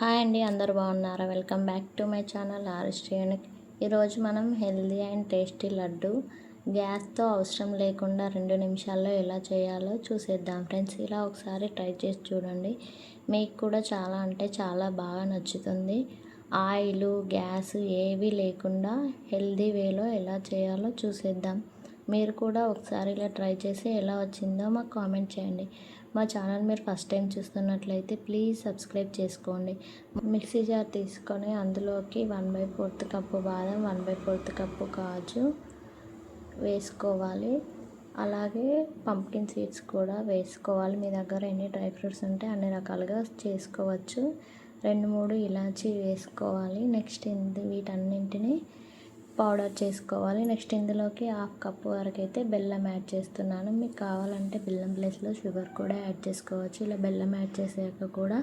Hi అండి, అందరూ బాగున్నారా? Welcome back to my channel ఆర్ఎస్ట్రీనిక్. ఈరోజు మనం హెల్దీ అండ్ టేస్టీ లడ్డు గ్యాస్తో అవసరం లేకుండా 2 నిమిషాల్లో ఎలా చేయాలో చూసేద్దాం ఫ్రెండ్స్. ఇలా ఒకసారి ట్రై చేసి చూడండి, మీకు కూడా చాలా అంటే చాలా బాగా నచ్చుతుంది. ఆయిల్ గ్యాస్ ఏవి లేకుండా హెల్దీ వేలో ఎలా చేయాలో చూసేద్దాం. మీరు కూడా ఒకసారి ఇలా ట్రై చేసి ఎలా వచ్చిందో మాకు కామెంట్ చేయండి. మా ఛానల్ మీరు ఫస్ట్ టైం చూస్తున్నట్లయితే ప్లీజ్ సబ్స్క్రైబ్ చేసుకోండి. మిక్సీ జార్ తీసుకొని అందులోకి 1/4 కప్పు బాదం, 1/4 కప్పు కాజు వేసుకోవాలి. అలాగే పంప్కిన్ సీడ్స్ కూడా వేసుకోవాలి. మీ దగ్గర ఎన్ని డ్రై ఫ్రూట్స్ ఉంటే అన్ని రకాలుగా చేసుకోవచ్చు. 2-3 ఇలాచీ వేసుకోవాలి. నెక్స్ట్ వీటన్నింటినీ పౌడర్ చేసుకోవాలి. నెక్స్ట్ ఇందులోకి 1/2 కప్పు వరకు అయితే బెల్లం యాడ్ చేస్తున్నాను. మీకు కావాలంటే బెల్లం ప్లేస్లో షుగర్ కూడా యాడ్ చేసుకోవచ్చు. ఇలా బెల్లం యాడ్ చేసాక కూడా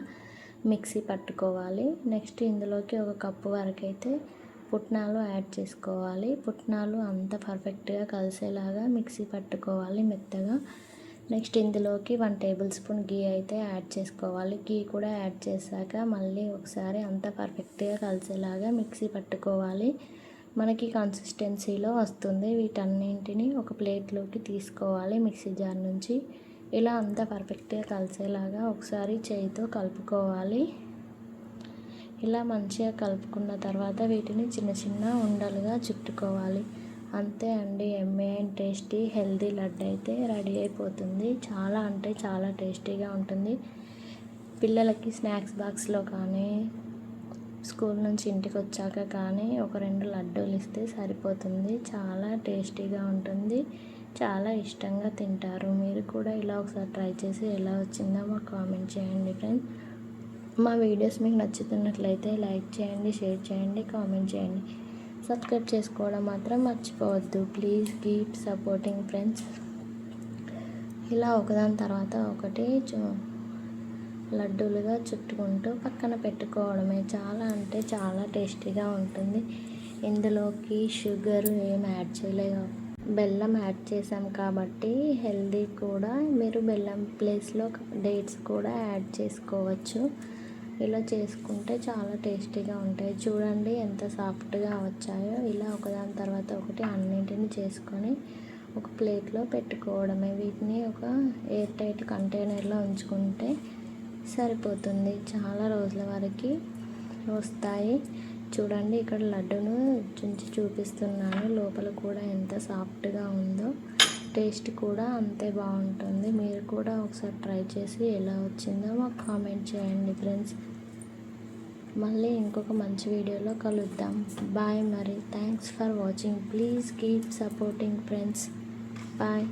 మిక్సీ పట్టుకోవాలి. నెక్స్ట్ ఇందులోకి 1 కప్పు వరకు అయితే పుట్నాలు యాడ్ చేసుకోవాలి. పుట్నాలు అంత పర్ఫెక్ట్గా కలిసేలాగా మిక్సీ పట్టుకోవాలి మెత్తగా. నెక్స్ట్ ఇందులోకి 1 టేబుల్ స్పూన్ గీ అయితే యాడ్ చేసుకోవాలి. గీ కూడా యాడ్ చేశాక మళ్ళీ ఒకసారి అంత పర్ఫెక్ట్గా కలిసేలాగా మిక్సీ పట్టుకోవాలి. మనకి కన్సిస్టెన్సీలో వస్తుంది. వీటన్నింటినీ ఒక ప్లేట్లోకి తీసుకోవాలి మిక్సీ జార్ నుంచి. ఇలా అంతా పర్ఫెక్ట్గా కలిసేలాగా ఒకసారి చేయితో కలుపుకోవాలి. ఇలా మంచిగా కలుపుకున్న తర్వాత వీటిని చిన్న చిన్న ఉండలుగా చుట్టుకోవాలి. అంతే అండి, యమ్మీ అండ్ టేస్టీ హెల్దీ లడ్డు అయితే రెడీ అయిపోతుంది. చాలా అంటే చాలా టేస్టీగా ఉంటుంది. పిల్లలకి స్నాక్స్ బాక్స్లో కానీ స్కూల్ నుంచి ఇంటికి వచ్చాక కానీ 1-2 లడ్డూలు ఇస్తే సరిపోతుంది. చాలా టేస్టీగా ఉంటుంది. చాలా ఇష్టంగా తింటారు. మీరు కూడా ఇలా ఒకసారి ట్రై చేసి ఎలా వచ్చిందో మాకు కామెంట్ చేయండి ఫ్రెండ్స్. మా వీడియోస్ మీకు నచ్చుతున్నట్లయితే లైక్ చేయండి, షేర్ చేయండి, కామెంట్ చేయండి. సబ్స్క్రైబ్ చేసుకోవడం మాత్రం మర్చిపోవద్దు. Please keep supporting friends. ఇలా ఒకదాని తర్వాత ఒకటి లడ్డూలుగా చుట్టుకుంటూ పక్కన పెట్టుకోవడమే. చాలా అంటే చాలా టేస్టీగా ఉంటుంది. ఇందులోకి షుగర్ ఏం యాడ్ చేయలేదు, బెల్లం యాడ్ చేసాం కాబట్టి హెల్దీ కూడా. మీరు బెల్లం ప్లేస్లో డేట్స్ కూడా యాడ్ చేసుకోవచ్చు. ఇలా చేసుకుంటే చాలా టేస్టీగా ఉంటాయి. చూడండి ఎంత సాఫ్ట్గా వచ్చాయో. ఇలా ఒకదాని తర్వాత ఒకటి అన్నింటిని చేసుకొని ఒక ప్లేట్లో పెట్టుకోవడమే. వీటిని ఒక ఎయిర్ టైట్ కంటైనర్లో ఉంచుకుంటే సరిపోతుంది. చాలా రోజుల వరకు వస్తాయి. చూడండి, ఇక్కడ లడ్డును చుంచి చూపిస్తున్నాను. లోపల కూడా ఎంత సాఫ్ట్గా ఉందో, టేస్ట్ కూడా అంతే బాగుంటుంది. మీరు కూడా ఒకసారి ట్రై చేసి ఎలా వచ్చిందో మాకు కామెంట్ చేయండి ఫ్రెండ్స్. మళ్ళీ ఇంకొక మంచి వీడియోలో కలుద్దాం. బాయ్. మరి thanks for watching. Please keep supporting friends. Bye.